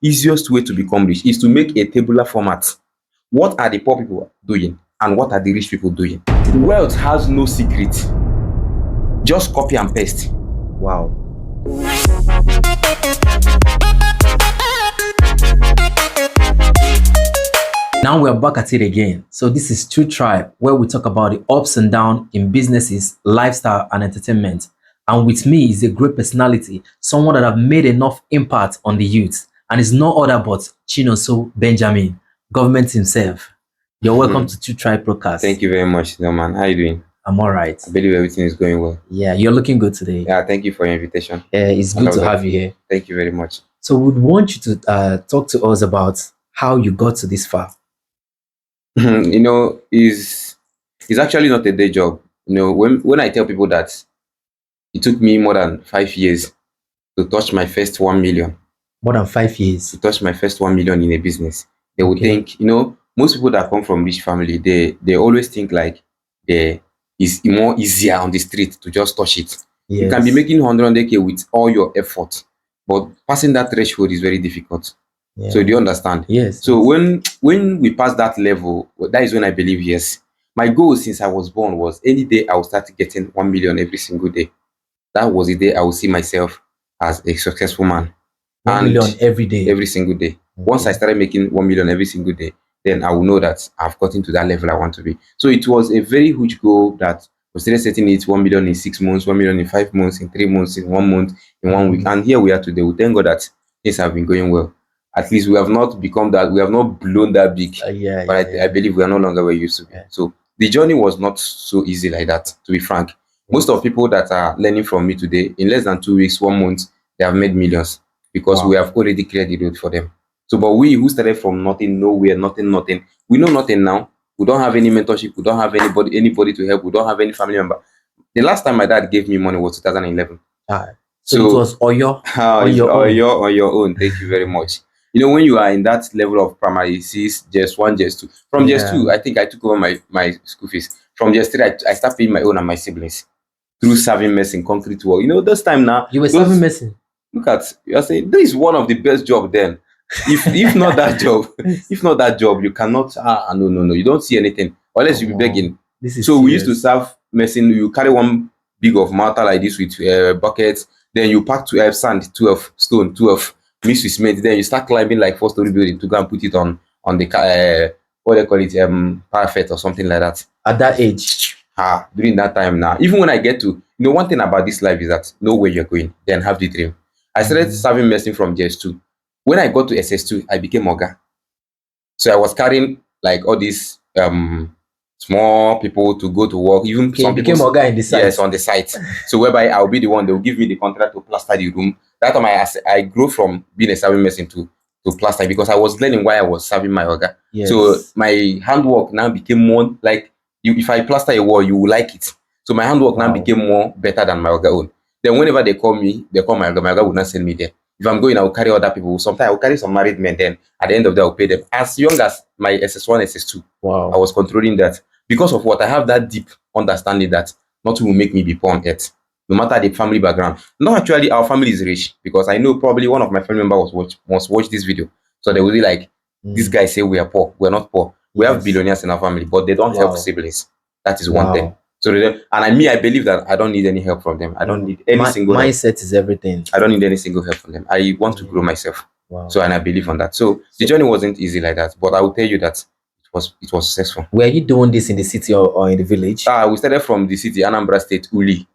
easiest way to become rich is to make a tabular format. What are the poor people doing and what are the rich people doing? Wealth has no secret. Just copy and paste. Wow. Now we're back at it again. So this is True Tribe, where we talk about the ups and downs in businesses, lifestyle, and entertainment. And with me is a great personality, someone that have made enough impact on the youth, and is no other but Chinonso Benjamin, government himself. You're welcome to True Tribe Podcast. Thank you very much, man. How are you doing? I'm all right. I believe everything is going well. Yeah, you're looking good today. Yeah, thank you for your invitation. It's good to have you here. Thank you very much. So we'd want you to talk to us about how you got to this far. It's actually not a day job. When I tell people that it took me more than 5 years to touch my first 1 million. More than 5 years? To touch my first 1 million in a business. They would think, most people that come from rich family, they always think like it's more easier on the street to just touch it. Yes. You can be making 100K with all your effort, but passing that threshold is very difficult. Yeah. So do you understand? Yes. So when we pass that level, that is when I believe, yes. My goal since I was born was any day I will start getting 1 million every single day. That was the day I will see myself as a successful man. 1 million every day? Every single day. Okay. Once I started making 1 million every single day, then I will know that I've gotten to that level I want to be. So it was a very huge goal that we started setting it 1 million in 6 months, 1 million in 5 months, in 3 months, in 1 month, in 1 week. And here we are today. We thank God that things have been going well. At least we have not become that, we have not blown that big. I believe we are no longer where we used to be. Yeah. So the journey was not so easy like that, to be frank. Yeah. Most of people that are learning from me today, in less than 2 weeks, 1 month, they have made millions because we have already cleared the road for them. So, but we who started from nothing, nowhere, nothing, we know nothing now. We don't have any mentorship. We don't have anybody to help. We don't have any family member. The last time my dad gave me money was 2011. So it was on your own. Thank you very much. When you are in that level of primary 6, just 1, just 2. From just 2, I think I took over my school fees. From just 3, I started paying my own and my siblings through serving mess in concrete work. This time now. You were serving mess. Look at, you are saying, this is one of the best jobs then. If not that job, you cannot, no, you don't see anything, unless you be begging. So serious. We used to serve messing, you carry one big of mortar like this with buckets, then you pack 12 sand, 12 stone, 12 mixed with cement, then you start climbing like 4-story building to go and put it on the what they call it, parapet or something like that. At that age? During that time now. Even when I get to, one thing about this life is that know where you're going, then have the dream. I started serving messing from JS2. When I got to SS2, I became Oga. So I was carrying like all these small people to go to work. Even some became Oga in the site. Yes, on the site. So whereby I'll be the one, they'll give me the contract to plaster the room. That time I grew from being a serving person to plaster because I was learning why I was serving my Oga. Yes. So my handwork now became more like, if I plaster a wall, you will like it. So my handwork now became more better than my Oga own. Then whenever they call me, they call my Oga would not send me there. If I'm going, I will carry other people. Sometimes I will carry some married men. Then at the end of the day, I will pay them. As young as my SS1, SS2, I was controlling that. Because of what? I have that deep understanding that nothing will make me be poor on earth. No matter the family background. Not actually our family is rich. Because I know probably one of my family members must watch this video. So they will be like, this guy say we are poor. We are not poor. We have billionaires in our family. But they don't help siblings. That is one thing. So I believe that I don't need any help from them. I don't need any single mindset help. Is everything. I don't need any single help from them. I want to grow myself. So and I believe on that. So the journey wasn't easy like that, but I will tell you that it was successful. Were you doing this in the city or in the village? We started from the city, Anambra State, Uli.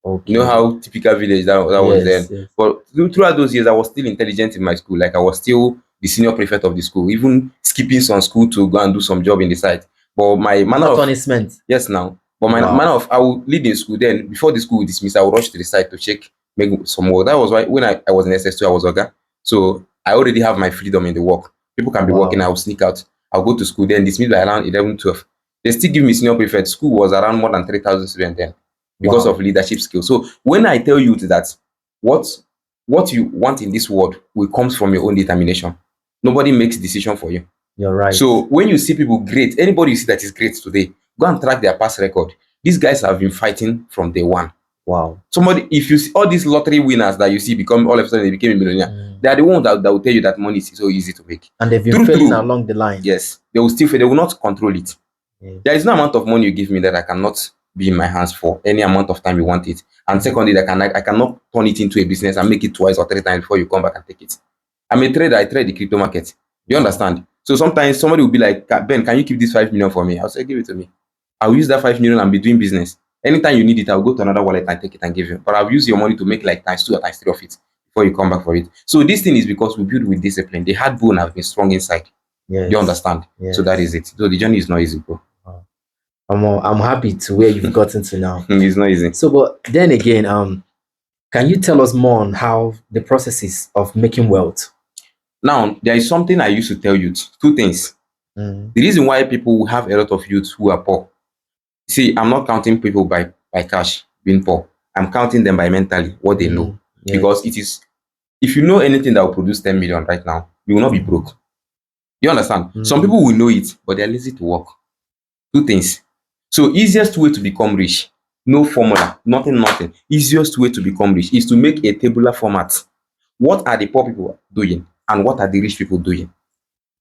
Okay. You know how typical village that was then. Yes. But throughout those years, I was still intelligent in my school. Like I was still the senior prefect of the school, even skipping some school to go and do some job in the site. But my manner of punishment. Yes, now. But my manner of, I will lead in school. Then before the school dismiss, I will rush to the site to check, make some work. That was why when I was in SS2, I was Oga. So I already have my freedom in the work. People can be working. I will sneak out. I'll go to school. Then dismiss by around 11, 12. They still give me senior prefect. School was around more than 3,000 students then because of leadership skills. So when I tell you that what you want in this world will comes from your own determination. Nobody makes decision for you. You're right. So when you see people great, anybody you see that is great today, go and track their past record. These guys have been fighting from day one. Wow. Somebody, if you see all these lottery winners that you see become all of a sudden they became a millionaire, they are the ones that will tell you that money is so easy to make. And they've been failing along the line. Yes, they will still fail. They will not control it. Yes. There is no amount of money you give me that I cannot be in my hands for any amount of time you want it. And secondly, I cannot turn it into a business and make it twice or 3 times before you come back and take it. I'm a trader. I trade the crypto market. You understand? So sometimes somebody will be like, Ben, can you keep this 5 million for me? I'll say, give it to me. I'll use that 5 million and be doing business. Anytime you need it, I'll go to another wallet and take it and give you. But I'll use your money to make like ×2 or ×3 of it before you come back for it. So this thing is because we build with discipline. The hard bone has been strong inside. Yes. You understand? Yes. So that is it. So the journey is not easy, bro. I'm happy to where you've gotten to now. It's not easy. So, but then again, can you tell us more on how the process is of making wealth? Now, there is something I used to tell youth. 2 things. The reason why people have a lot of youths who are poor. See, I'm not counting people by cash being poor. I'm counting them by mentally, what they know. Yes. Because it is, if you know anything that will produce 10 million right now, you will not be broke. You understand? Some people will know it, but they're lazy to work. 2 things. So easiest way to become rich, no formula, nothing. Easiest way to become rich is to make a tabular format. What are the poor people doing and what are the rich people doing?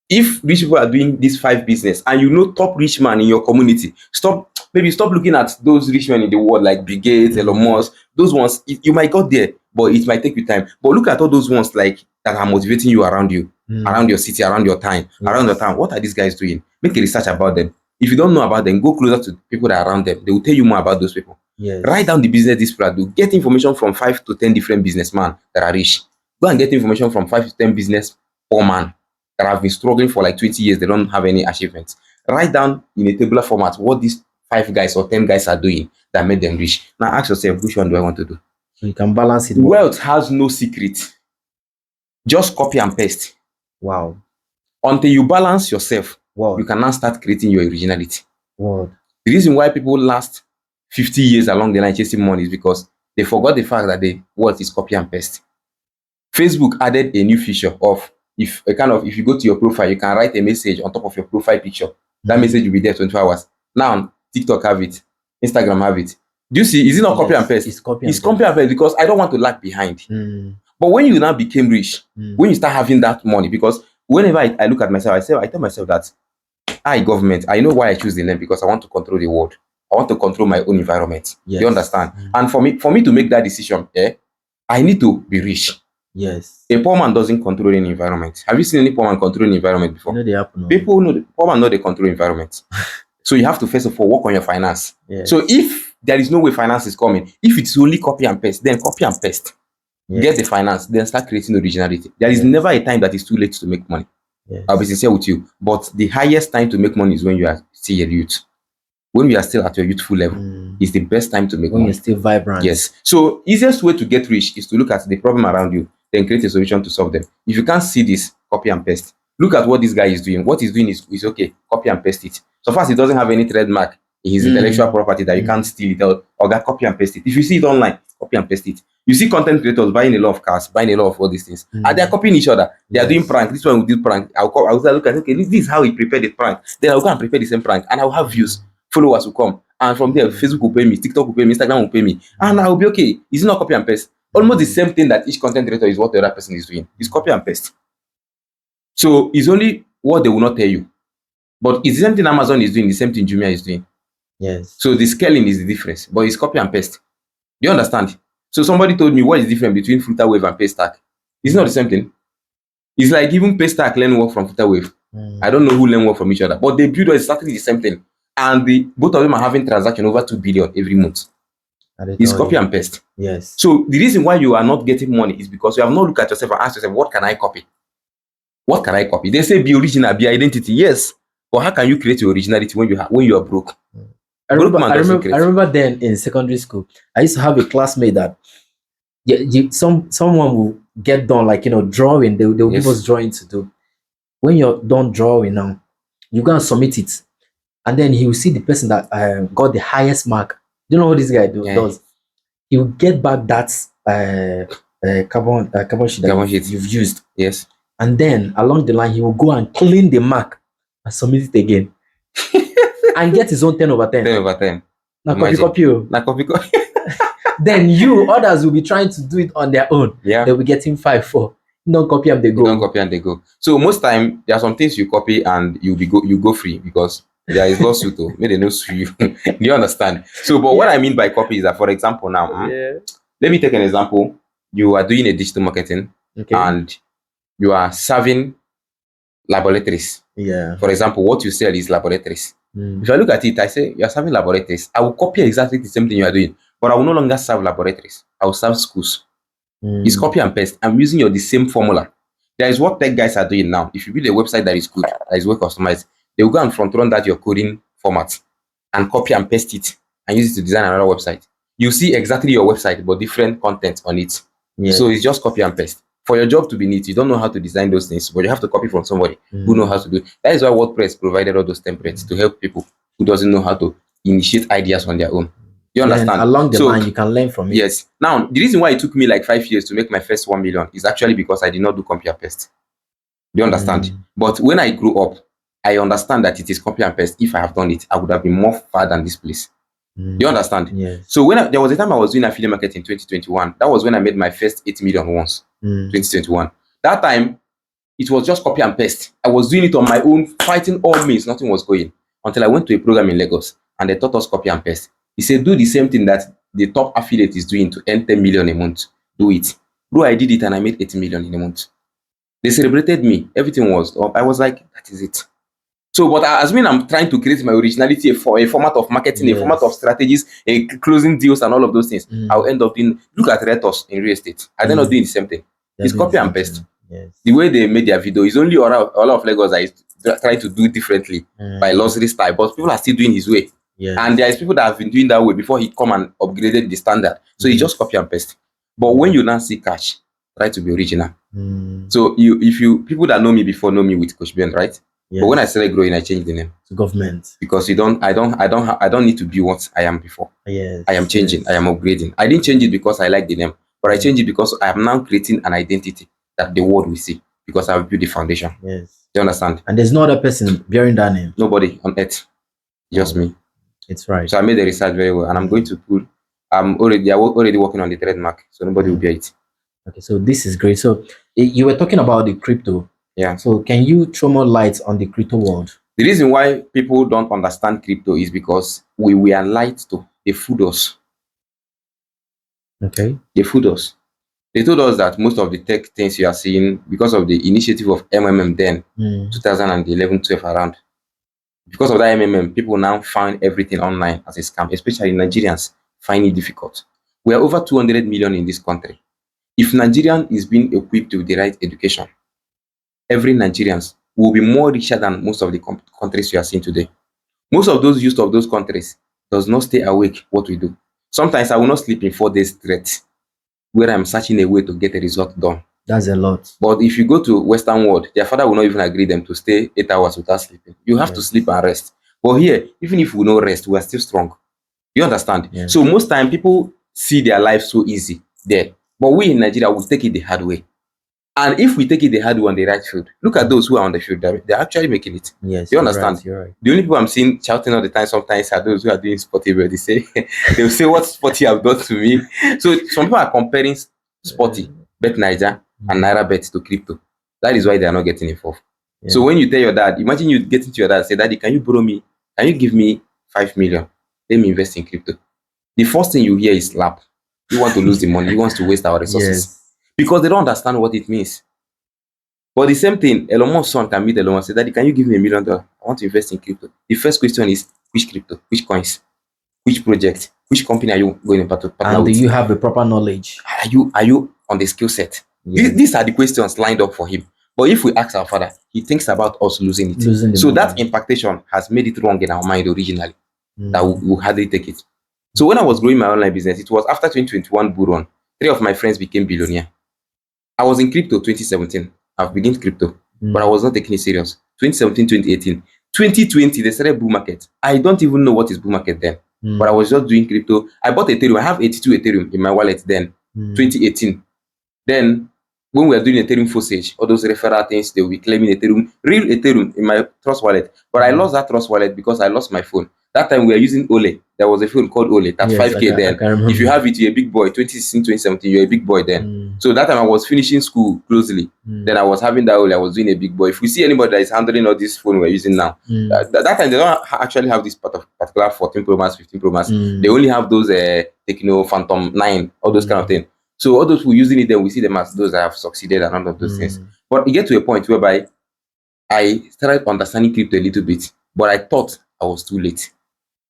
If rich people are doing these 5 business and you know top rich man in your community, stop looking at those rich men in the world like Bill Gates, Elon Musk. Those ones, you might get there, but it might take you time. But look at all those ones like that are motivating you around you, around your city, around your time, around your town. What are these guys doing? Make a research about them. If you don't know about them, go closer to people that are around them. They will tell you more about those people. Yes. Write down the business these people do. Get information from 5 to 10 different businessmen that are rich. Go and get information from 5 to 10 business poor man that have been struggling for like 20 years. They don't have any achievements. Write down in a tabular format what these 5 guys or 10 guys are doing that made them rich. Now ask yourself, which one do I want to do? So you can balance it. Wealth has no secret. Just copy and paste. Wow. Until you balance yourself, wow, you can now start creating your originality. Wow. The reason why people last 50 years along the line chasing money is because they forgot the fact that the wealth is copy and paste. Facebook added a new feature of if you go to your profile, you can write a message on top of your profile picture. That message will be there 24 hours. Now TikTok have it, Instagram have it. Do you see? Is it not copy and paste? It's copy and paste because I don't want to lag behind. But when you now became rich, when you start having that money, because whenever I look at myself, I tell myself that government, I know why I choose the name, because I want to control the world. I want to control my own environment. Yes. You understand? And for me to make that decision, I need to be rich. Yes. A poor man doesn't control any environment. Have you seen any poor man controlling environment before? You know they happen. People know poor man know they control environment. So you have to first of all work on your finance. Yes. So if there is no way finance is coming, if it's only copy and paste, then copy and paste. Yes. Get the finance, then start creating originality. There is never a time that is too late to make money. Yes. I'll be sincere with you. But the highest time to make money is when you are still a youth. When you are still at your youthful level, is the best time to make money. When you're still vibrant. Yes. So easiest way to get rich is to look at the problem around you, then create a solution to solve them. If you can't see this, copy and paste. Look at what this guy is doing. What he's doing is okay. Copy and paste it. So far as he doesn't have any trademark in his intellectual property that you can't steal it or copy and paste it. If you see it online, copy and paste it. You see content creators buying a lot of cars, buying a lot of all these things, and they're copying each other. They are doing prank. This one will do prank. I'll look at, okay, this is how he prepared the prank. Then I'll go and prepare the same prank, and I'll have views. Followers will come, and from there, Facebook will pay me, TikTok will pay me, Instagram will pay me, and I'll be okay. It's not copy and paste. Almost the same thing that each content creator is what the other person is doing. It's copy and paste. So it's only what they will not tell you. But it's the same thing Amazon is doing, the same thing Jumia is doing. Yes. So the scaling is the difference, but it's copy and paste. Do you understand? So somebody told me what is the difference between FlutterWave and Paystack. It's not the same thing. It's like even Paystack learn work from FlutterWave. I don't know who learn work from each other, but they build exactly the same thing. And both of them are having transaction over 2 billion every month. It's copy and paste. Yes. So the reason why you are not getting money is because you have not looked at yourself and asked yourself, what can I copy? What can I copy? They say be original, be identity. Yes. But how can you create your originality when you are broke? I remember then in secondary school, I used to have a classmate that someone will get done, like, drawing. They'll give us drawing to do. When you're done drawing now, you go and submit it. And then he will see the person that got the highest mark. Do you know what this guy does? He will get back that carbon sheet that you've used. Yes. And then along the line, he will go and clean the mark and submit it again. And get his own 10/10. 10/10. Now copy. Now copy. then others will be trying to do it on their own. Yeah. They'll be getting 5-4. Don't copy and they go. Don't copy and they go. So most time there are some things you copy and you go free because there is lawsuit. May they no sue you. Do you understand? So, but what I mean by copy is that, for example, now, let me take an example. You are doing a digital marketing, and you are serving laboratories. Yeah. For example, what you sell is laboratories. If I look at it, I say you are serving laboratories. I will copy exactly the same thing you are doing, but I will no longer serve laboratories. I will serve schools. It's copy and paste. I'm using the same formula. That is what tech guys are doing now. If you build a website that is good, that is well customized, they will go and front run that your coding format and copy and paste it and use it to design another website. You see exactly your website, but different content on it. So it's just copy and paste. For your job to be neat, you don't know how to design those things, but you have to copy from somebody who knows how to do it. That is why WordPress provided all those templates to help people who doesn't know how to initiate ideas on their own. You understand? And along the line, you can learn from it. Yes. Now, the reason why it took me like 5 years to make my first 1 million is actually because I did not do copy and paste. Do you understand? But when I grew up, I understand that it is copy and paste. If I have done it, I would have been more far than this place. Do you understand? Yes. So when there was a time I was doing affiliate marketing in 2021. That was when I made my first 8 million once. 2021. That time, it was just copy and paste. I was doing it on my own, fighting all means. Nothing was going until I went to a program in Lagos and they taught us copy and paste. He said, do the same thing that the top affiliate is doing to earn 10 million a month. Do it. Bro, I did it and I made 80 million in a month. They celebrated me. Everything was up. I was like, that is it. So, but as when I'm trying to create my originality, for a format of marketing, a format of strategies, a closing deals and all of those things, I'll end up doing, look at Retos in real estate. Are they not doing the same thing? It's copy and paste. Yes. The way they made their video is only all of Lagos are trying to do it differently by luxury style, but people are still doing his way. Yes. And there is people that have been doing that way before he come and upgraded the standard. So he just copy and paste. But when you now see cash, try to be original. So people that know me before know me with Coach Ben, right? Yes. But when I started growing, I changed the name to government because I don't need to be what I am before. Yes. I am changing. Yes. I am upgrading. I didn't change it because I like the name, but I changed it because I am now creating an identity that the world will see because I've built the foundation. Yes. Do you understand? And there's no other person bearing that name. Nobody on earth, just me. It's right. So I made the research very well, and I'm going to put. I'm already working on the trademark, so nobody will bear it. Okay, so this is great. So you were talking about the crypto. Yeah. So can you throw more light on the crypto world? The reason why people don't understand crypto is because we were lied to. They fooled us. Okay. They fooled us. They told us that most of the tech things you are seeing, because of the initiative of MMM then, 2011, 12 around, because of that MMM, people now find everything online as a scam, especially Nigerians find it difficult. We are over 200 million in this country. If Nigerian is being equipped with the right education, every Nigerian will be more richer than most of the countries we are seeing today. Most of those youth of those countries does not stay awake what we do. Sometimes I will not sleep in 4 days straight, where I'm searching a way to get a result done. That's a lot. But if you go to Western world, their father will not even agree them to stay 8 hours without sleeping. You have to sleep and rest. But here, even if we no rest, we are still strong. You understand? Yes. So most time people see their life so easy there. But we in Nigeria will take it the hard way. And if we take it the hard way on the right field, look at those who are on the field. They're actually making it. Yes. You understand? Right, you're right. The only people I'm seeing shouting all the time sometimes are those who are doing sporty, but they say they'll say what sporty have done to me. So some people are comparing sporty, Bet Niger, and Naira Bet to crypto. That is why they are not getting involved. Yeah. So when you tell your dad, imagine you get into your dad and say, Daddy, can you borrow me? Can you give me 5 million? Let me invest in crypto. The first thing you hear is slap. You want to lose the money. You want to waste our resources. Yes. Because they don't understand what it means. But the same thing, Elon Musk's son can meet Elon Musk and say, Daddy, can you give me $1 million? I want to invest in crypto. The first question is, which crypto? Which coins? Which project? Which company are you going to partner and with? Do you have the proper knowledge? Are you on the skill set? Yes. These are the questions lined up for him. But if we ask our father, he thinks about us losing it. So that impactation has made it wrong in our mind originally. That we hardly take it. So when I was growing my online business, it was after 2021 bull run. 3 of my friends became billionaires. I was in crypto 2017. I've begun crypto, but I was not taking it serious. 2017, 2018. 2020, they started bull market. I don't even know what is bull market then. But I was just doing crypto. I bought Ethereum. I have 82 Ethereum in my wallet then, 2018. Then, when we were doing Ethereum Fosage, all those referral things, they will be claiming Ethereum, real Ethereum in my Trust wallet. But I lost that Trust wallet because I lost my phone. That time we were using Ole. there was a phone called OLED at Yes, 5K I then. can remember. If you have it, you're a big boy. 2016, 2017, you're a big boy then. Mm. So that time I was finishing school closely. Then I was having that OLED, I was doing a big boy. If we see anybody that is handling all this phone we're using now, that time they don't actually have this particular 14 Pro Max, 15 Pro Max. They only have those Tecno Phantom 9, all those kind of things. So all those who are using it, then we see them as those that have succeeded and all of those things. But it get to a point whereby I started understanding crypto a little bit, but I thought I was too late.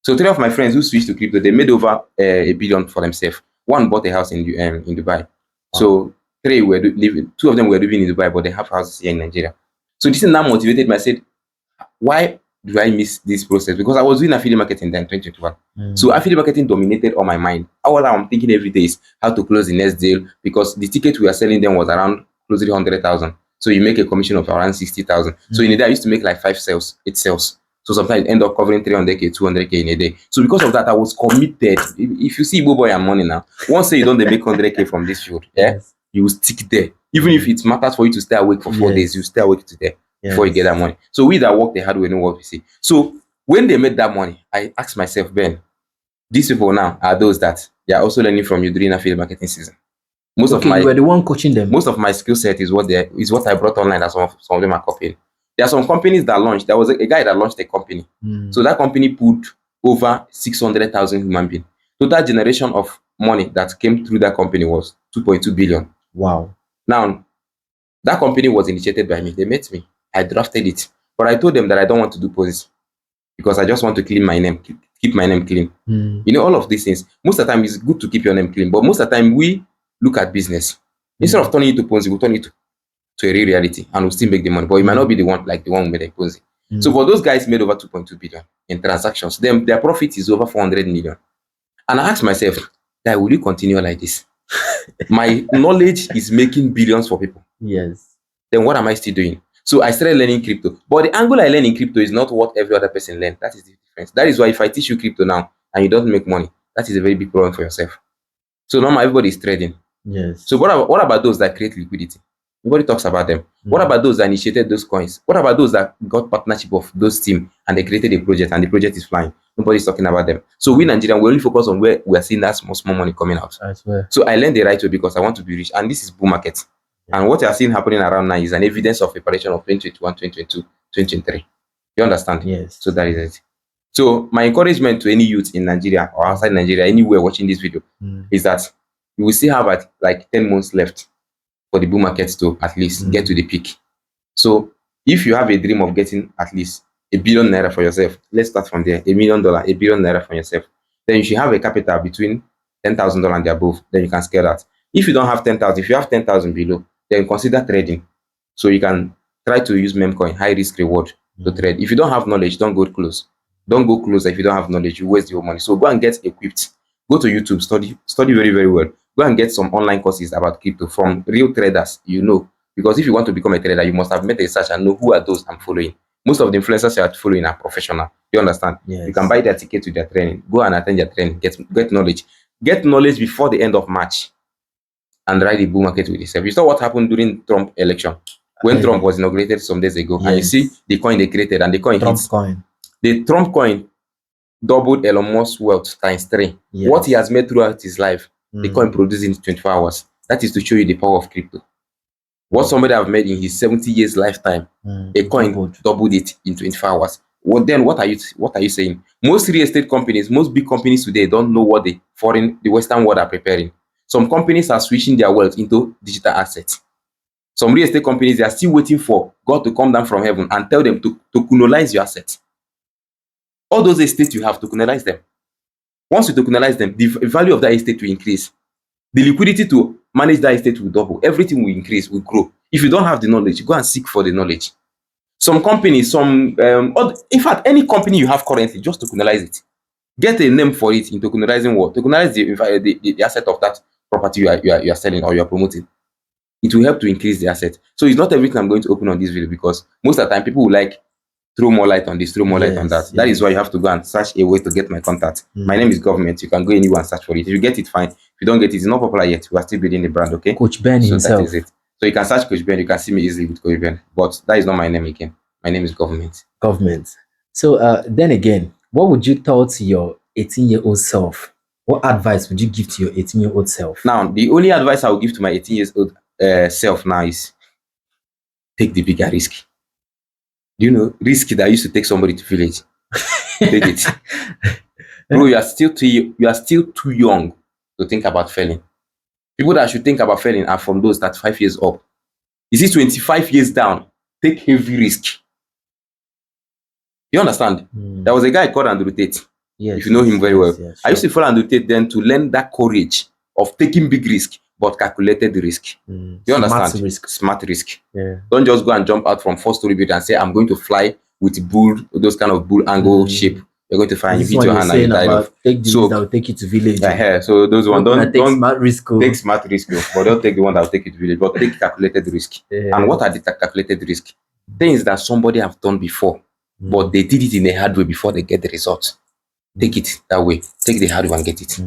So 3 of my friends who switched to crypto, they made over $1 billion for themselves. One bought a house in Dubai. Wow. So 3 were living, 2 of them were living in Dubai, but they have houses here in Nigeria. So this thing now motivated me. I said, why do I miss this process? Because I was doing affiliate marketing then, 2021. So affiliate marketing dominated all my mind. All I'm thinking every day is how to close the next deal, because the ticket we were selling then was around closely 100,000. So you make a commission of around 60,000. So in a day, I used to make like 5 sales, 8 sales. So sometimes I end up covering 300K, 200K in a day. So because of that, I was committed. If you see Igbo Boy and money now, once you don't make 100K from this field, you will stick there. Even if it matters for you to stay awake for 4 days, you stay awake today before you get that money. So we that work the hard way know what we see. So when they made that money, I asked myself, Ben, these people now are those that they are also learning from you during affiliate marketing season. Most of my, you were the one coaching them. Most of my skill set is what I brought online, that some of them are copying. There are some companies that launched. There was a guy that launched a company. So that company put over 600,000 human beings. Total generation of money that came through that company was 2.2 billion. Wow. Now, that company was initiated by me. They met me. I drafted it. But I told them that I don't want to do poses because I just want to clean my name, keep my name clean. You know, all of these things. Most of the time, it's good to keep your name clean. But most of the time, we look at business. Instead of turning it to Ponzi, we'll turn it to a real reality and we'll still make the money. But it might not be the one who made a Ponzi. So for those guys made over 2.2 billion in transactions, then their profit is over 400 million. And I asked myself, guy, will you continue like this? My knowledge is making billions for people. Yes. Then what am I still doing? So I started learning crypto. But the angle I learn in crypto is not what every other person learned. That is the difference. That is why if I teach you crypto now and you don't make money, that is a very big problem for yourself. So now everybody is trading. Yes. So what about those that create liquidity? Nobody talks about them. What about those that initiated those coins? What about those that got partnership of those team and they created a project and the project is flying? Nobody's talking about them. So we Nigerians, we only focus on where we are seeing that small money coming out. I swear. So I learned the right way because I want to be rich. And this is bull market. And what you are seeing happening around now is an evidence of preparation of 2021, 2022, 2023. You understand? Yes. So that is it. So my encouragement to any youth in Nigeria or outside Nigeria, anywhere watching this video, is that you will still have like 10 months left for the bull market to at least get to the peak. So if you have a dream of getting at least $1 billion naira for yourself, let's start from there. $1 million, $1 billion naira for yourself. Then you should have a capital between $10,000 and above. Then you can scale that. If you don't have 10,000, if you have 10,000 below, then consider trading. So you can try to use Memcoin, high risk reward, to trade. If you don't have knowledge, don't go close. Don't go closer if you don't have knowledge. You waste your money. So go and get equipped. Go to YouTube, study very, very well. Go and get some online courses about crypto from real traders, because if you want to become a trader, you must have made a search and know who are those I'm following. Most of the influencers you are following are professional. You understand? Yes. You can buy their ticket to their training. Go and attend their training. Get knowledge. Get knowledge before the end of March and ride the bull market with yourself. You saw what happened during Trump election when Trump was inaugurated some days ago. Yes. And you see the coin they created and the coin hits. The Trump coin doubled Elon Musk's wealth ×3. Yes. What he has made throughout his life, the coin produced in 24 hours. That is to show you the power of crypto. What somebody have made in his 70 years lifetime, a coin doubled it in 24 hours. Well, then what are you saying? Most real estate companies, most big companies today don't know what the Western world are preparing. Some companies are switching their wealth into digital assets. Some real estate companies, they are still waiting for God to come down from heaven and tell them to tokenize your assets. All those estates you have, tokenize them. Once you tokenize them, the value of that estate will increase. The liquidity to manage that estate will double. Everything will increase, will grow. If you don't have the knowledge, go and seek for the knowledge. Some companies, in fact, any company you have currently, just tokenize it. Get a name for it in tokenizing what? Tokenize the asset of that property you are selling or you are promoting. It will help to increase the asset. So it's not everything I'm going to open on this video because most of the time people will like throw more light on this, throw more light on that. Yes. That is why you have to go and search a way to get my contact. My name is Government. You can go anywhere and search for it. If you get it, fine. If you don't get it, it's not popular yet. We are still building the brand, okay? Coach Ben himself. That is it. So you can search Coach Ben. You can see me easily with Coach Ben. But that is not my name again. My name is Government. So then again, what would you tell to your 18-year-old self, what advice would you give to your 18-year-old self? Now, the only advice I will give to my 18 years old self now is take the bigger risk. Do you know risk that used to take somebody to village? Take it. Bro, you are still too young to think about failing. People that should think about failing are from those that 5 years up. You see, 25 years down, take heavy risk. You understand? There was a guy called Andrew Tate. Yes, if you know him very well. Yes, I used to follow Andrew Tate then to learn that courage of taking big risk, but calculated risk. You understand? Smart risk. Yeah. Don't just go and jump out from 4-story building and say, I'm going to fly with bull, those kind of bull angle shape. You're going to find this you hit your hand and you die off. Take the risk that will take you to village. So those ones don't take smart risk. Take smart risk, but don't take the one that will take you to village, but take calculated risk. And what are the calculated risk? Things that somebody have done before, but they did it in a hard way before they get the result. Take it that way. Take the hard way and get it.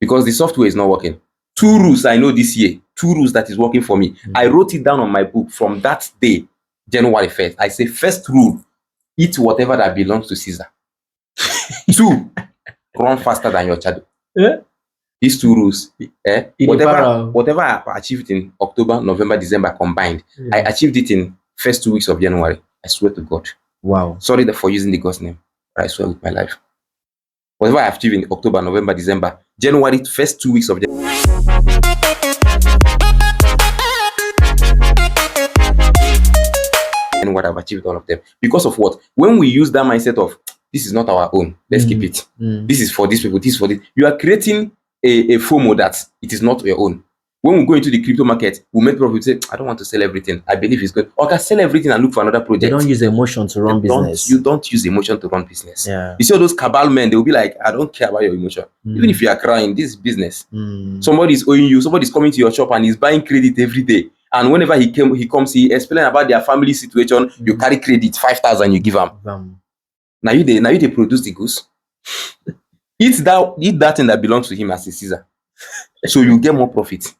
Because the software is not working. 2 rules I know this year. 2 rules that is working for me. I wrote it down on my book from that day, January 1st. I say, first rule, eat whatever that belongs to Caesar. 2, run faster than your shadow. These 2 rules. Whatever I achieved in October, November, December combined, I achieved it in first 2 weeks of January. I swear to God. Wow. Sorry for using the God's name, but I swear with my life. Whatever I achieved in October, November, December, January, first 2 weeks of January. And what I've achieved all of them. Because of what? When we use that mindset of this is not our own, let's keep it. This is for these people, this is for this. You are creating a FOMO that it is not your own. When we go into the crypto market, we make profit. Say, I don't want to sell everything. I believe it's good. Or I can sell everything and look for another project. They don't use emotion to run business. You don't use emotion to run business. Yeah. You see all those cabal men, they will be like, I don't care about your emotion. Even if you are crying, this is business. Somebody is owing you. Somebody is coming to your shop and he's buying credit every day. And whenever he comes, he explains about their family situation. You carry credit, 5,000, you give them. Now you produce the goods. Eat that thing that belongs to him as a Caesar. So you get more profit.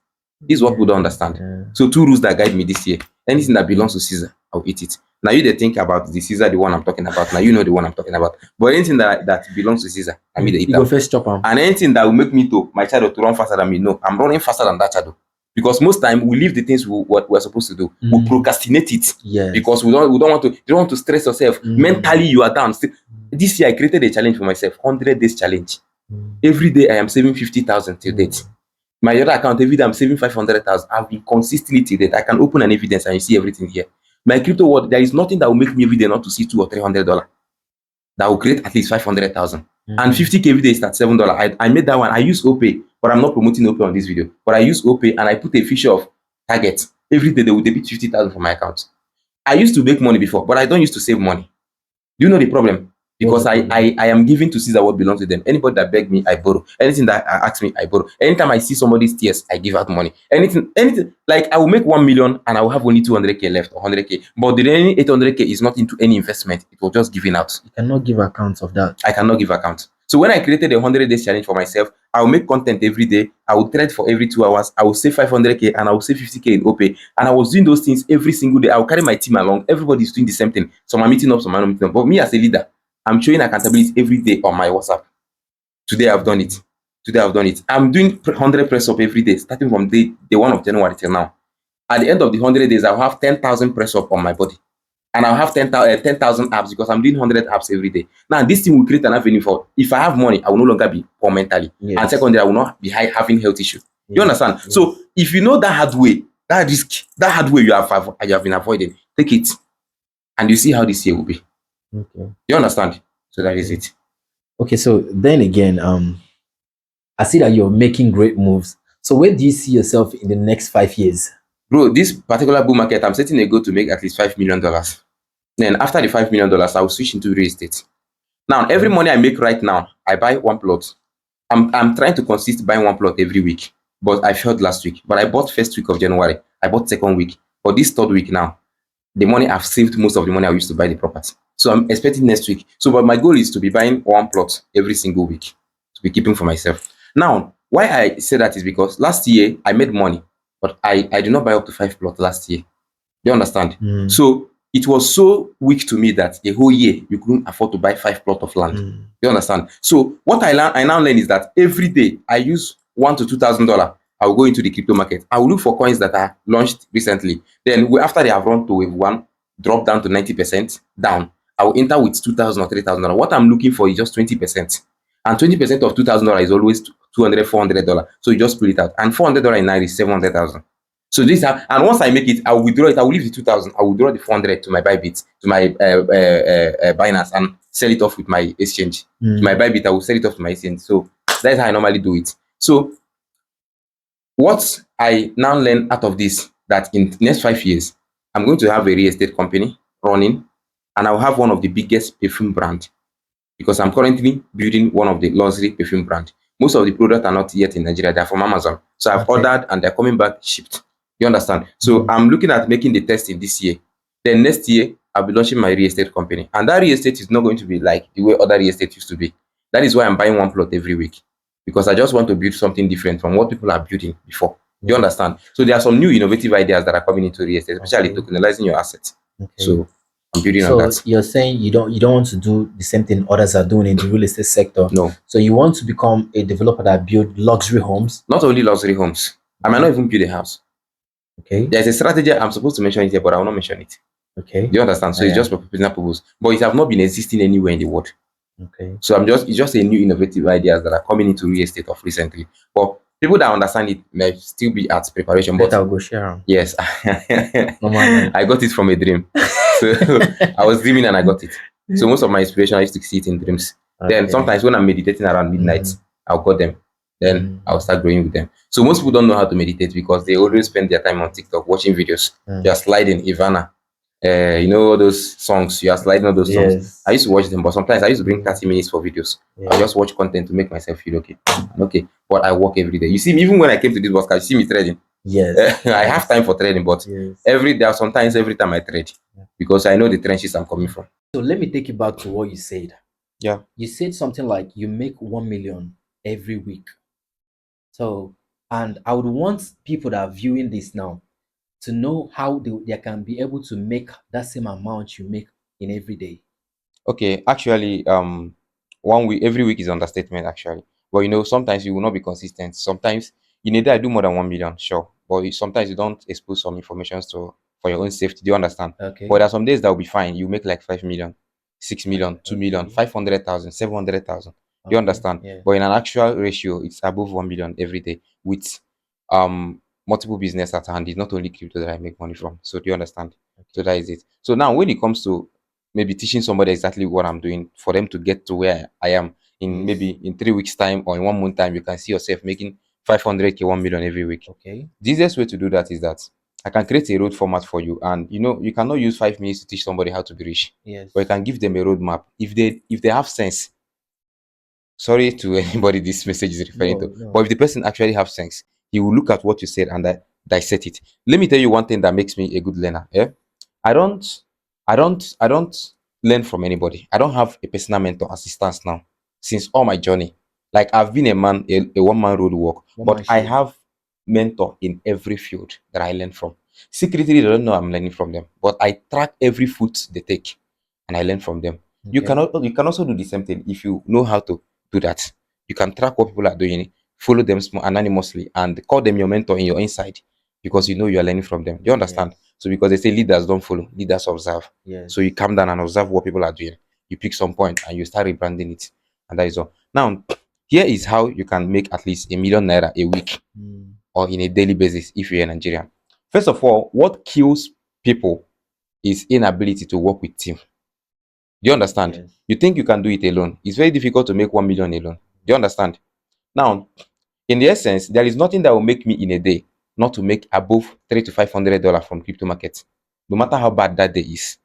This is what we don't understand. So 2 rules that guide me this year. Anything that belongs to Caesar, I'll eat it. Now you they think about the Caesar, the one I'm talking about. Now you know the one I'm talking about. But anything that belongs to Caesar, I mean, eat go first chop. And anything that will make me my child to run faster than me, no, I'm running faster than that child. Because most time we leave the things what we're supposed to do. We procrastinate it. Because we don't want to stress yourself. Mentally, you are down. This year I created a challenge for myself, 100 days challenge. Every day I am saving 50,000 till date. My other account, every day I'm saving 500,000. I've been consistently till date. I can open an evidence and you see everything here. My crypto world, there is nothing that will make me every day not to see $200 or $300. That will create at least 500,000. And 50K every day is at $7. I made that one. I use OPay, but I'm not promoting OPay on this video. But I use OPay and I put a feature of target. Every day they will debit 50,000 from my account. I used to make money before, but I don't used to save money. Do you know the problem? Because I am giving to Caesar what belongs to them. Anybody that beg me, I borrow. Anything that asks me, I borrow. Anytime I see somebody's tears, I give out money. Anything, like I will make 1 million and I will have only 200K left or 100K. But the remaining 800K is not into any investment. It was just giving out. You cannot give accounts of that. I cannot give account. So when I created a 100 days challenge for myself, I will make content every day. I will trade for every 2 hours. I will save 500K and I will save 50K in OPay. And I was doing those things every single day. I will carry my team along. Everybody is doing the same thing. Some are meeting up, some are not meeting up. But me as a leader, I'm showing accountability every day on my WhatsApp. Today I've done it. I'm doing 100 press up every day, starting from day 1 of January till now. At the end of the 100 days, I'll have 10,000 press up on my body. And I'll have 10,000 apps because I'm doing 100 apps every day. Now, this thing will create an avenue for, if I have money, I will no longer be poor mentally. Yes. And secondly, I will not be having health issues. Yes. You understand? Yes. So, if you know that hard way, that risk, that hard way you have been avoiding, take it. And you see how this year will be. Okay. You understand? So that is it. Okay, so then again, I see that you're making great moves. So where do you see yourself in the next 5 years? Bro, this particular bull market, I'm setting a goal to make at least $5 million. Then after the $5 million, I will switch into real estate. Now, every money I make right now, I buy 1 plot. I'm trying to consist buying 1 plot every week, but I failed last week. But I bought first week of January. I bought second week. But this third week now, the money I've saved most of the money I used to buy the property. So I'm expecting next week. So, but my goal is to be buying 1 plot every single week to be keeping for myself. Now, why I say that is because last year I made money, but I did not buy up to 5 plots last year. You understand? So it was so weak to me that a whole year you couldn't afford to buy 5 plots of land. You understand? So what I now learn is that every day I use $1,000 to $2,000. I will go into the crypto market. I will look for coins that are launched recently. Then after they have run to wave one, drop down to 90% down, I will enter with 2,000 or $3,000. What I'm looking for is just 20%. And 20% of $2,000 is always $200, $400. So you just split it out. And $400 in Naira is 700,000. So this and once I make it, I will withdraw it. I will leave the 2,000. I will withdraw the 400 to my Bybit, to my Binance, and sell it off with my exchange. To my Bybit, I will sell it off to my exchange. So that's how I normally do it. So what I now learn out of this, that in the next 5 years, I'm going to have a real estate company running, and I'll have one of the biggest perfume brand, because I'm currently building one of the luxury perfume brand. Most of the products are not yet in Nigeria; they're from Amazon. So I've ordered and they're coming back shipped. You understand? So I'm looking at making the testing this year. Then next year, I'll be launching my real estate company, and that real estate is not going to be like the way other real estate used to be. That is why I'm buying one plot every week, because I just want to build something different from what people are building before. You understand? So there are some new innovative ideas that are coming into real estate, especially tokenizing your assets. So I'm building on that. You're saying you don't want to do the same thing others are doing in the real estate sector. No. So you want to become a developer that build luxury homes. Not only luxury homes. I might not even build a house. Okay. There's a strategy I'm supposed to mention it here, but I will not mention it. Okay. Do you understand? So it's just for personal purpose. But it have not been existing anywhere in the world. Okay. So it's just a new innovative ideas that are coming into real estate of recently. But people that understand it may still be at preparation. But I'll go share 'em. yes, No man. I got it from a dream. So I was dreaming and I got it. So most of my inspiration I used to see it in dreams. Then sometimes when I'm meditating around midnight, I'll got them. Then I'll start growing with them. So most people don't know how to meditate because they always spend their time on TikTok watching videos. They are sliding Ivana. You know all those songs. You are sliding all those songs. I used to watch them, but sometimes I used to bring 30 minutes for videos. I just watch content to make myself feel okay. Okay, but I work every day. You see, even when I came to this podcast, you see me trading. Yes. I have time for trading, but every day, sometimes every time I trade, because I know the trenches I'm coming from. So let me take you back to what you said. Yeah. You said something like you make 1 million every week. So, and I would want people that are viewing this now to know how they can be able to make that same amount you make in every day. Okay, actually, 1 week, every week is understatement actually. But you know, sometimes you will not be consistent. Sometimes in a day I do more than 1 million, sure. But sometimes you don't expose some information to for your own safety. Do you understand? Okay. But there are some days that will be fine. You make like 5 million, 6 million, 2 million, 500,000, 700,000. You understand? Yeah. But in an actual ratio, it's above 1 million every day with um multiple business at hand. It's not only crypto that I make money from. So do you understand? So that is it. So now when it comes to maybe teaching somebody exactly what I'm doing for them to get to where I am in maybe in 3 weeks time or in 1 month time, you can see yourself making 500K, 1 million every week. Okay. The easiest way to do that is that I can create a road format for you, and you know you cannot use 5 minutes to teach somebody how to be rich. Yes. But you can give them a roadmap if they have sense. Sorry to anybody this message is referring to, but if the person actually have sense, he will look at what you said and dissect it. Let me tell you one thing that makes me a good learner. Yeah, I don't, I don't learn from anybody. I don't have a personal mentor assistance now since all my journey. Like I've been a one-man road work, but I have mentor in every field that I learn from. Secretly, they don't know I'm learning from them, but I track every foot they take, and I learn from them. You you can also do the same thing if you know how to do that. You can track what people are doing, follow them anonymously, and call them your mentor in your inside because you know you are learning from them. Do you understand? So because they say leaders don't follow, leaders observe. So you come down and observe what people are doing. You pick some point and you start rebranding it, and that is all. Now, here is how you can make at least ₦1 million a week or in a daily basis if you're a Nigerian. First of all, what kills people is inability to work with team. Do you understand? You think you can do it alone. It's very difficult to make 1 million alone. Do you understand? Now, in the essence, there is nothing that will make me in a day not to make above $300 to $500 from crypto markets, no matter how bad that day is.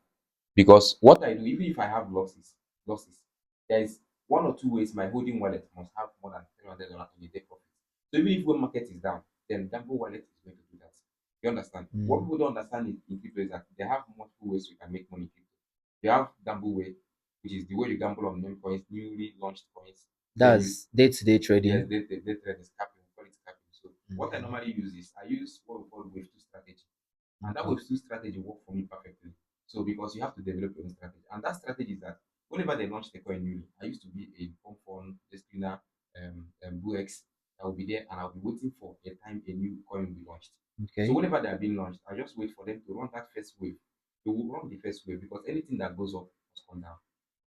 Because what I do, even if I have losses, there is one or two ways my holding wallet must have more than $300 in a day profit. So even if one market is down, then Gamble wallet is going to do that. You understand? What people don't understand in crypto is that they have multiple ways you can make money in crypto. You have Gamble way, which is the way you gamble on meme coins, newly launched coins. That's day-to-day trading. Yes, they trade is capping, we call it capping. So what I normally use is I use what we call wave two strategy. And that wave two strategy worked for me perfectly. So because you have to develop your own strategy, and that strategy is that whenever they launch the coin newly, I used to be a phone, the screener, Buex. I will be there and I'll be waiting for a time a new coin will be launched. So Okay. whenever they are being launched, I just wait for them to run that first wave. They will run the first wave because anything that goes up must come down.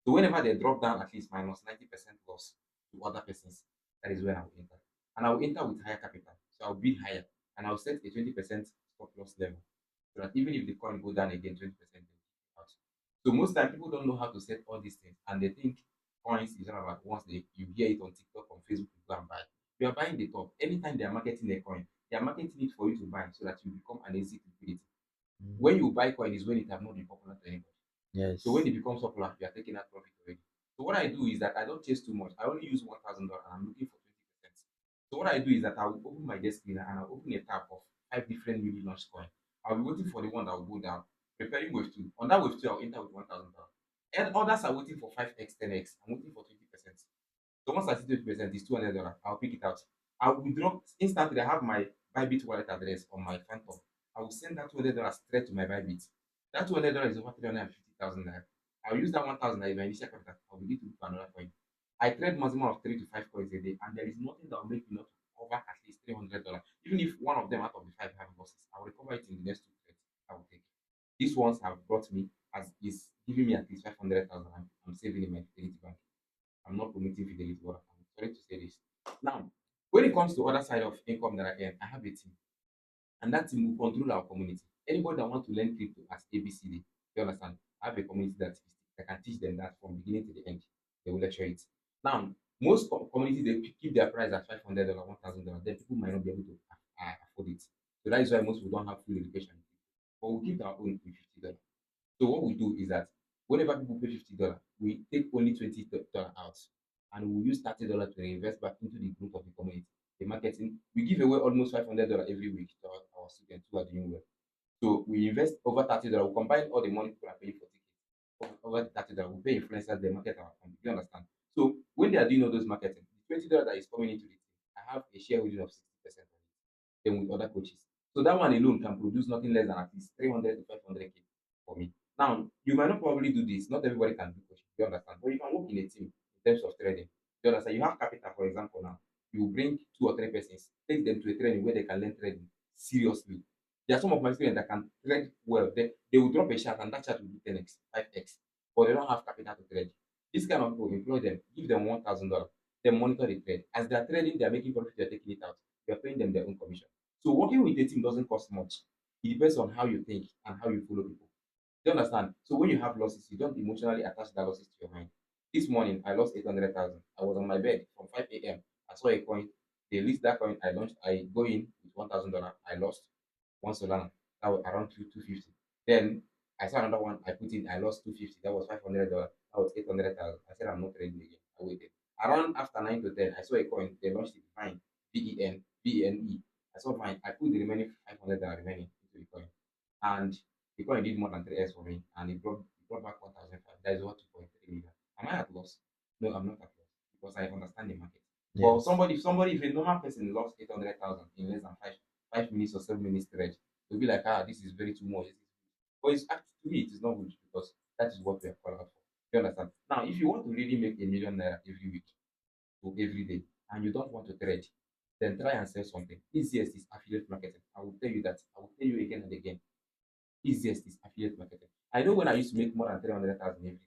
So whenever they drop down at least minus 90% loss to other persons, that is where I will enter. And I will enter with higher capital. So I'll bid higher and I'll set a 20% stop loss level. So that even if the coin go down again 20%, out. So most time people don't know how to set all these things and they think coins is all about once you hear it on TikTok, on Facebook, you go and buy. You are buying the top. Anytime they are marketing a coin, they are marketing it for you to buy so that you become an easy liquidity. Mm. When you buy coin is when it have not been popular to anybody. So when Yes. it becomes popular, you are taking that profit already. So what I do is that I don't chase too much. I only use $1,000 and I'm looking for 20%. So what I do is that I will open my desk cleaner and I'll open a tab of 5 different newly launched coins. I'll be waiting for the one that will go down, preparing wave two. On that wave two, I'll enter with $1,000. And others are waiting for 5x, 10x. I'm waiting for 20%. So once I see 20%, it's $200. I'll pick it out. I'll withdraw instantly. I have my Bybit wallet address on my Phantom. I will send that $200 straight to my Bybit. That $200 is over 350,000 naira. I'll use that 1,000 as my initial capital. I'll begin to look for another coin. I trade maximum of 3 to 5 coins a day, and there is nothing that will make me not cover at least $300. Even if one of them out of the five have losses, I will recover it in the next two trades. I will take. These ones have brought me as is giving me at least 500,000. I'm saving in my Fidelity Bank. I'm not promoting Fidelity, but I'm sorry to say this. Now, when it comes to other side of income that I earn, I have a team, and that team will control our community. Anybody that wants to learn crypto as ABCD, you understand? I have a community that can teach them that from beginning to the end. They will lecture it. Now, most communities they keep their price at $500, $1,000. Then people might not be able to afford it. So that is why most people don't have full education. But we keep our own with $50. So what we do is that whenever people pay $50, we take only $20 out and we use $30 to reinvest back into the growth of the community. The marketing, we give away almost $500 every week to our students who are doing well. So we invest over $30. We combine all the money people are paying for tickets. Over the $30, we pay influencers, they market our company. You understand? So when they are doing all those marketing, the $20 that is coming into the team, I have a shareholding of 60% on it. Then with other coaches. So that one alone can produce nothing less than at least 300 to 500K for me. Now, you might not probably do this. Not everybody can do coaching. You understand? But you can work in a team in terms of trading. You understand? You have capital, for example, now. You bring 2 or 3 persons, take them to a training where they can learn trading seriously. There are some of my students that can trade well. They will drop a chart and that chart will be 10x, 5x. But they don't have capital to trade. This kind of people, employ them, give them $1,000. They monitor the trade. As they are trading, they are making profit, they're taking it out. You are paying them their own commission. So working with a team doesn't cost much. It depends on how you think and how you follow people. Do you understand? So when you have losses, you don't emotionally attach that losses to your mind. This morning I lost 800,000. I was on my bed from 5 a.m. I saw a coin. They list that coin. I launched. I go in with $1,000. I lost one Solana. That was around 250. Then I saw another one. I put in. I lost 250. That was $500. That was 800,000. I said I'm not trading again. I waited. Around after 9 to 10, I saw a coin. They launched it. Fine. VENE. I saw fine. I put the remaining $500 remaining into the coin, and the coin did more than 3x for me, and it brought back 1,005. That is what 2.3 million. Am I at loss? No, I'm not at loss because I understand the market. But Yes. somebody, if a normal person lost 800,000 in less than 5 minutes or 7 minutes trade, they'll be like, this is very too much. But it's actually it is not good because that is what we are called out for. You understand? Now, if you want to really make a 1,000,000 naira every week or every day, and you don't want to trade, then try and sell something. Easiest is affiliate marketing. I will tell you that. I will tell you again and again. Easiest is affiliate marketing. I know when I used to make more than 300,000 every day,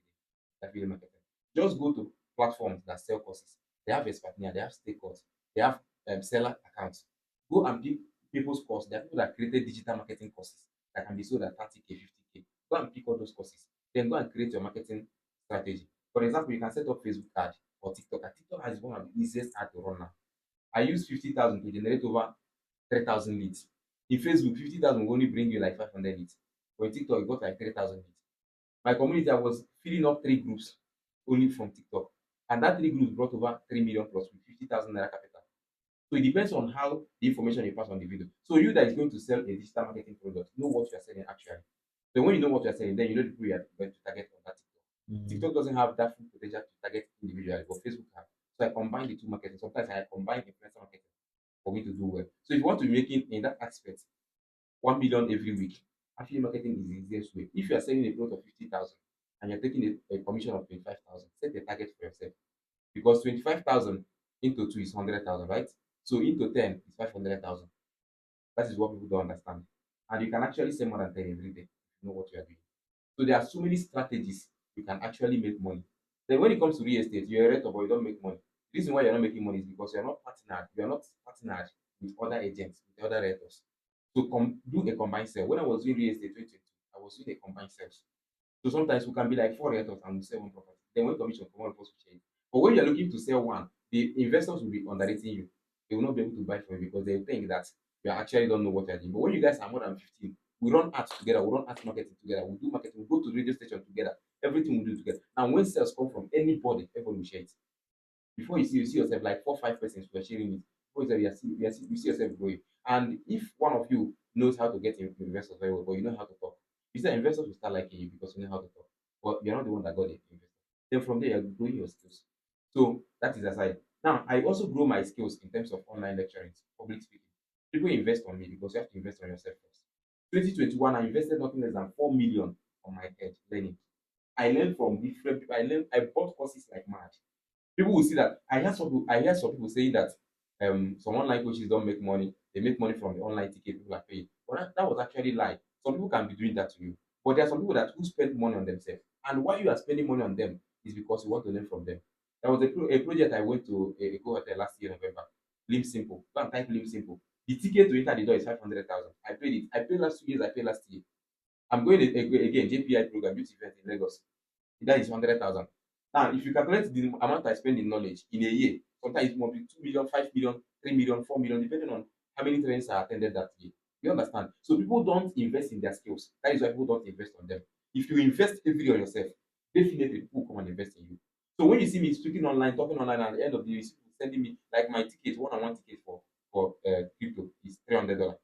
affiliate marketing. Just go to platforms that sell courses. They have Expertnia, they have Stake Course, they have seller accounts. Go and pick people's course. There are people that created digital marketing courses that can be sold at 30K, 50K. Go and pick all those courses. Then go and create your marketing strategy. For example, you can set up Facebook ad or TikTok. And TikTok is one of the easiest ad to run now. I use 50,000 to generate over 3,000 leads. In Facebook, 50,000 will only bring you like 500 leads. But in TikTok, you got like 3,000 leads. My community, I was filling up 3 groups only from TikTok. And that 3 groups brought over 3 million plus with 50,000 naira capital. So it depends on how the information you pass on the video. So you that is going to sell a digital marketing product, know what you are selling actually. So when you know what you are selling, then you know the people you are going to target on that TikTok. Mm. TikTok doesn't have that full potential to target individually, but Facebook has. So I combine the two marketing. Sometimes I combine influencer marketing for me to do well. So if you want to be making in that aspect 1 million every week, Affiliate marketing is the easiest way. If you are selling a product of 50,000 and you're taking a commission of 25,000, set a target for yourself. Because 25,000 into 2 is 100,000, right? So into 10 is 500,000. That is what people don't understand. And you can actually sell more than 10 every day if you know what you are doing. So there are so many strategies you can actually make money. Then when it comes to real estate, you're a renter but you don't make money. The reason why you're not making money is because you're not partnered with other agents, with other renters. So do a combined sale. When I was doing real estate 2022, I was doing a combined sales. So sometimes we can be like 4 realtors and we sell one property. Then when commission come on, first we change. But when you're looking to sell one, the investors will be underrating you. They will not be able to buy from you because they think that you actually don't know what you're doing. But when you guys are more than 15, we run ads together, we run ads marketing together, we do marketing, we go to radio station together, everything we do together. And when sales come from anybody, everyone will share it. Before you see yourself like 4 5 persons who are sharing it. Before you see yourself growing. And if one of you knows how to get investors very well, but you know how to talk, you say investors will start liking you because you know how to talk. But you're not the one that got the investor. Then from there, you're growing your skills. So that is aside. Now, I also grow my skills in terms of online lecturing, public speaking. People invest on me because you have to invest on yourself first. 2021, I invested nothing less than 4 million on my head learning. I learned from different people. I bought courses like mad. People will see that I hear some people saying that some online coaches don't make money. They make money from the online ticket people are paying. But that was actually lie. Some people can be doing that to you. But there are some people that who spend money on themselves. And why you are spending money on them is because you want to learn from them. There was a project I went to a Go Hotel last year, November. Lim Simple. Go and type Lim Simple. The ticket to enter the door is 500,000. I paid it. I paid last 2 years. I paid last year. I'm going again, JPI program, beauty event in Lagos. That is 100,000. Now, if you calculate the amount I spend in knowledge in a year, sometimes it might be 2 million, 5 million, 3 million, 4 million, depending on how many trainings I attended that year. You understand? So people don't invest in their skills. That is why people don't invest on them. If you invest heavily on yourself, definitely people will come and invest in you. So when you see me speaking online, talking online, and at the end of the day, you see people sending me like my ticket, one-on-one ticket for crypto is $300,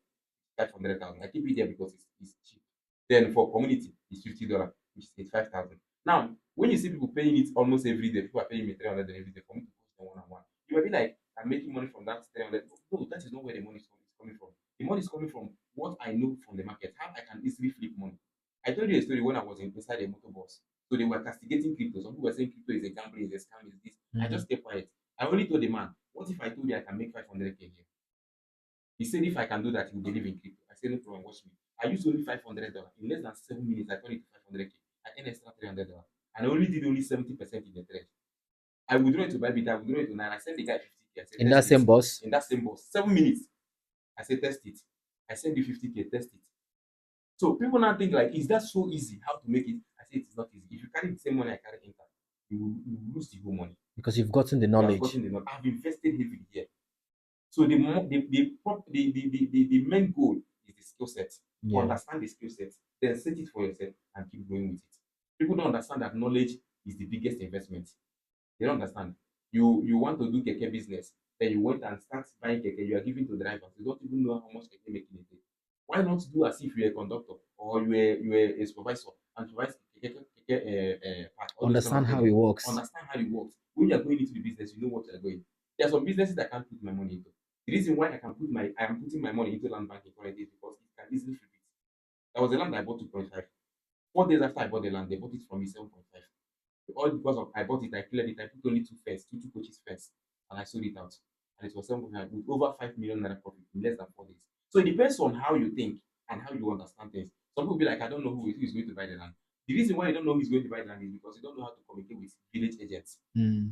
500,000. I keep it there because it's cheap. Then for community, it's $50, which is 85,000. Now, when you see people paying it almost every day, people are paying me 300 every day for me to post them one on one. You might be like, I'm making money from that 300. No, that is not where the money is coming from. The money is coming from what I know from the market, how I can easily flip money. I told you a story when I was inside a motor bus. So they were castigating crypto. Some people were saying crypto is a gambling, is a scam, is this. I just kept quiet. I only told the man, what if I told you I can make 500K a year? He said if I can do that, he will believe in crypto. I said no problem, watch me. I used only $500. In less than 7 minutes, I turned it to 500K. I earned extra $300. And I only did only 70% in the trade. I withdrew it to Bybit, I withdrew it to 9. I sent the guy 50K. I said, In that test same it. boss. In that same box, 7 minutes. I said, test it. I sent you 50K, test it. So people now think like, is that so easy? How to make it? I said, it's not easy. If you carry the same money I carry Inter, you will lose the whole money. Because you've gotten the You have knowledge. gotten the knowledge. I've invested heavily here. So the main goal is the skill set. Yeah. Understand the skill set, then set it for yourself and keep going with it. People don't understand that knowledge is the biggest investment. They don't understand. You want to do keke business, then you went and start buying keke. You are giving to drivers. You don't even know how much keke make in a day. Why not do as if you're a conductor or you are a supervisor and supervise keke part? All those kind Understand of how things. it works. Understand how it works. When you are going into the business, you know what you are going. There are some businesses I can't put my money into. The reason why I am putting my money into land banking currently is because it can easily flip it. There was a land I bought 2.5. 4 days after I bought the land, they bought it from me 7.5. All because of I bought it, I cleared it, I put only two coaches first, and I sold it out. And it was 7.5 with over 5 million naira profit in less than 4 days. So it depends on how you think and how you understand things. Some people will be like, I don't know who is going to buy the land. The reason why you don't know who is going to buy the land is because you don't know how to communicate with village agents.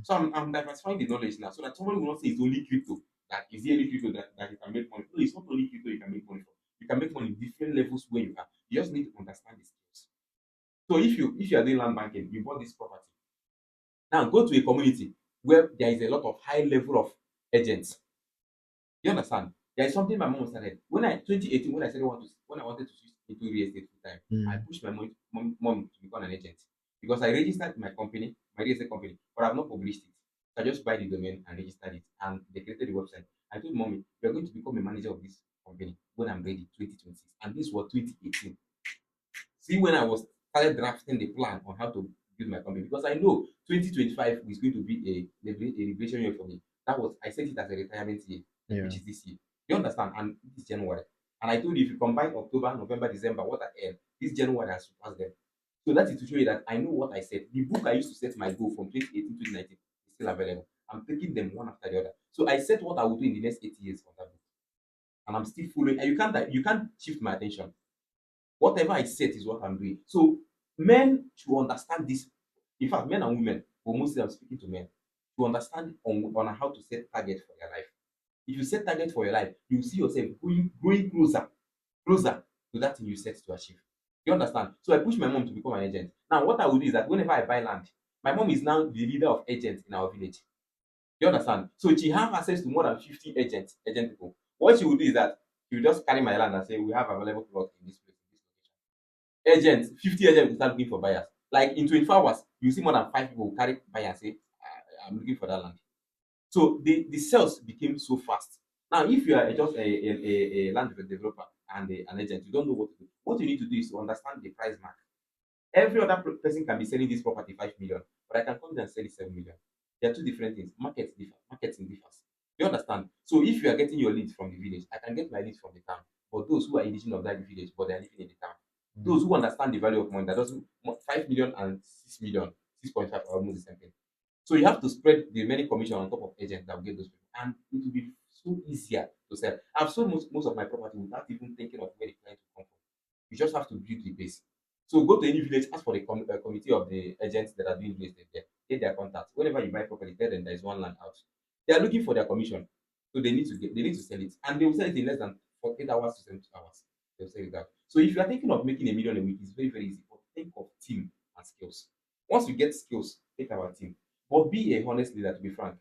So I'm diversifying the knowledge now so that somebody will not say it's only crypto. That is the only crypto that you can make money. No, it's not only crypto you can make money from. You can make money in different levels where you are. You just need to understand the skills. So if you are doing land banking, you bought this property. Now go to a community where there is a lot of high level of agents. You understand? There is something my mom started when I 2018 when I wanted to switch into real estate full time. I pushed my mom to become an agent because I registered my company, my real estate company, but I've not published it. So I just buy the domain and registered it, and they created the website. I told mommy, "We are going to become a manager of this company when I'm ready, 2026." And this was 2018. See, when I was started drafting the plan on how to build my company, because I know 2025 is going to be a liberation year for me. That was I set it as a retirement year, Yeah. which is this year. You understand? And this is January. And I told you, if you combine October, November, December, what I earned, this January has surpassed them. So that is to show you that I know what I said. The book I used to set my goal from 2018 to 2019 is still available. I'm taking them one after the other. So I said what I will do in the next 8 years on that book. And I'm still following. And you can't shift my attention. Whatever I set is what I'm doing. So men should understand this. In fact, men and women, but mostly I'm speaking to men, to understand on how to set targets for their life. If you set targets for your life, you see yourself growing closer to that thing you set to achieve. You understand? So I push my mom to become an agent. Now, what I will do is that whenever I buy land, my mom is now the leader of agents in our village. You understand? So she have access to more than 50 agent people. What she will do is that she will just carry my land and say, we have available plot in this place, in this location. Agents, 50 agents will start looking for buyers. Like in 24 hours, you see more than 5 people will carry buyer and say, I'm looking for that land. So the sales became so fast. Now, if you are just a land developer and an agent, you don't know what to do. What you need to do is to understand the price mark. Every other person can be selling this property 5 million, but I can come and sell it 7 million. There are two different things. Marketing differs. You understand? So if you are getting your leads from the village, I can get my leads from the town. But those who are indigenous of that village, but they are living in the town, those who understand the value of money, that doesn't 5 million and 6 million, 6.5 are almost the same thing. So you have to spread the many commission on top of agents that will get those people, and it will be so easier to sell. I've sold most of my property without even thinking of where the client will come from. You just have to build the base. So go to any village, ask for the committee of the agents that are doing business there. Get their contacts. Whenever you buy property, tell them there is one land out. They are looking for their commission, so they need to sell it, and they will sell it in less than 48 hours to 72 hours. They'll sell it out. So if you are thinking of making 1 million a week, it's very very easy. But think of team and skills. Once you get skills, take our team. But be a honest leader. To be frank,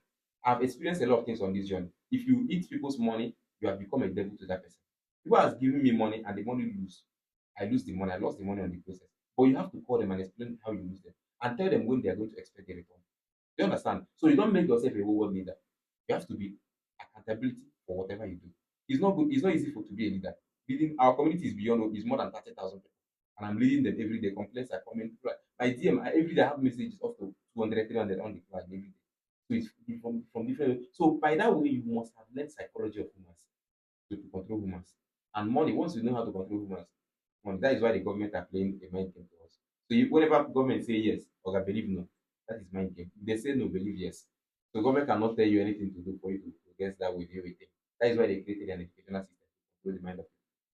I've experienced a lot of things on this journey. If you eat people's money, you have become a devil to that person. People has given me money and the money lose. I lose the money. I lost the money on the process. But you have to call them and explain how you lose them and tell them when they are going to expect the return. Do you understand? So you don't make yourself a reward leader. You have to be accountability for whatever you do. It's not good. It's not easy to be a leader. Leading our community is more than 30,000 people, and I'm leading them every day. Complaints are coming. My DM every day I have messages up to 200, 300 on the flag every day. So it's from different. So by that way, you must have learned psychology of humans to control humans and money. Once you know how to control humans, money. That is why the government are playing a mind game to us. So whenever government say yes, or I believe no, that is mind game. If they say no, believe yes. So government cannot tell you anything to do for you to guess that with everything. That is why they created an educational system to control the mind of people.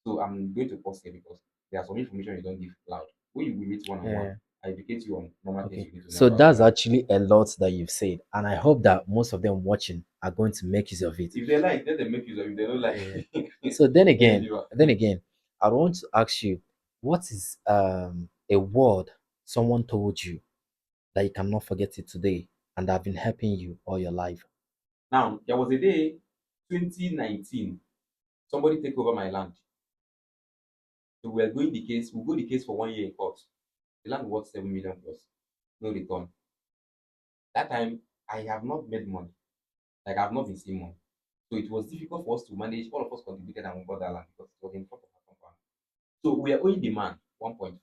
So I'm going to pause here because there are some information you don't give loud. When you will meet one on one, Yeah. I educate you on normal things Okay. you need to know So about that's life. actually a lot that you've said, and I hope that most of them watching are going to make use of it. If they like, let them make use of it. If they don't like, Yeah. So then then again, leave her. then again, I want to ask you, what is a word someone told you that you cannot forget it today and that have been helping you all your life? Now, there was a day, 2019, somebody take over my land. So we'll go the case for 1 year in court. The land worth 7 million plus, no return. That time I have not made money, like I've not been seeing money. So it was difficult for us to manage. All of us contributed and we bought that land because it was in front of our compound. So we are owing the man 1.5,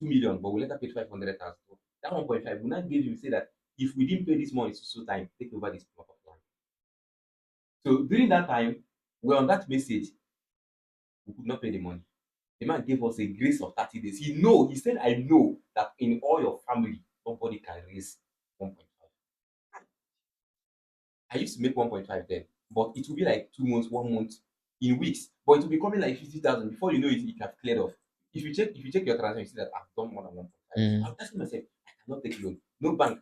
2 million, but we later paid 500,000. So that 1.5 we now give him say that if we didn't pay this money so time, take over this plot of land. So during that time, we're on that message, we could not pay the money. The man gave us a grace of 30 days. He said, I know that in all your family, nobody can raise 1.5. I used to make 1.5 then, but it will be like 2 months, 1 month, in weeks. But it will be coming like 50,000. Before you know it, it have cleared off. If you check your transaction, you see that I've done more than 1.5. So Mm. I'm asking myself, I cannot take loan. No bank.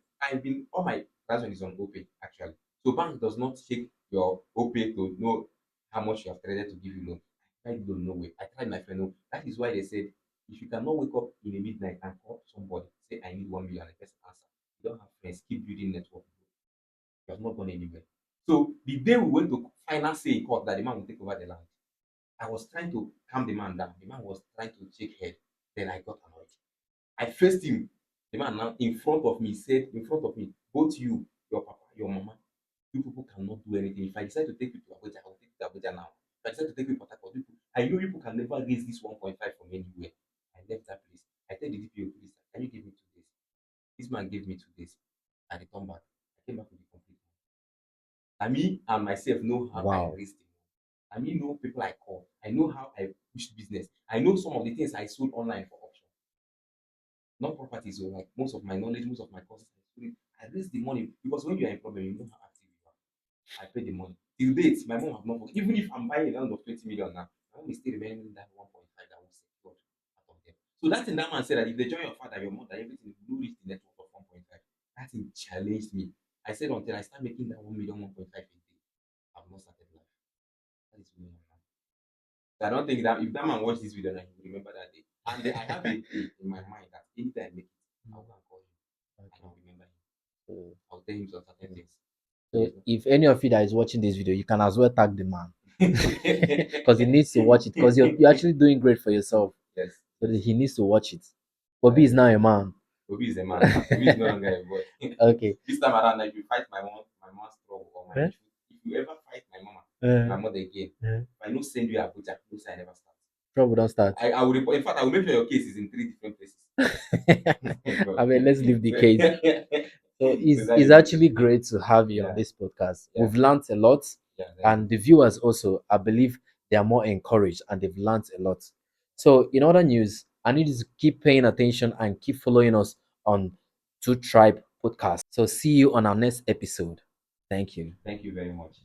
All my transaction is on OPay actually. So bank does not check your OPay to know how much you have traded to give you loan. I tried loan, no way. I tried my friend, no. That is why they said if you cannot wake up in the midnight and call somebody, say I need 1 million, and the person answer. You don't have friends, keep building network. You have not gone anywhere. So the day we went to final say in court that the man will take over the land, I was trying to calm the man down. The man was trying to shake head. Then I got annoyed. I faced him. The man now in front of me said, in front of me, both you, your papa, your mama, you people cannot do anything. If I decide to take you to Abuja, I will take you to Abuja now. If I decide to take you to Port Harcourt, I know people can never raise this 1.5 from anywhere. I left that place. I tell the DPO, please, can you give me 2 days? This man gave me 2 days. I returned back. I came back with the complete. And me and myself know how I Wow. raised him. I mean, know people I call. I know how I push business. I know some of the things I sold online for auction. Not properties, so like most of my knowledge, most of my courses, I raise the money because when you are in problem, you know how active you are. I pay the money. Till date, my mom have not forgotten. Even if I'm buying a land of 20 million now, my mom is still remaining that 1.5 that was secured out of them. So that thing that man said that if they join your father, your mother, everything will reach the net worth of 1.5. That thing challenged me. I said until I start making that 1 million, 1.5 a day, I've not started life. That is who I am now. So I don't think that if that man watch this video, now he will remember that day. And then I have a day in my mind that anytime I make it, I will go and call him. I will remember him. So, I'll tell him some certain things. so if any of you that is watching this video, you can as well tag the man because he needs to watch it because you're actually doing great for yourself. Yes. So he needs to watch it. Bobby is now a man. Obi is a man. Obi is no longer a boy. Okay. This time around, if you fight my mom's trouble or my issue, if you ever fight my mama, my mother again, if I no send you Abuja, no say I never start. Trouble don't start. I will report. In fact, I will make sure your case is in 3 different places. I mean, let's leave the case. So it's actually great to have you on this podcast. Yeah. We've learned a lot, and the viewers also, I believe, they are more encouraged and they've learned a lot. So, in other news, I need you to keep paying attention and keep following us on Two Tribe Podcast. So, see you on our next episode. Thank you. Thank you very much.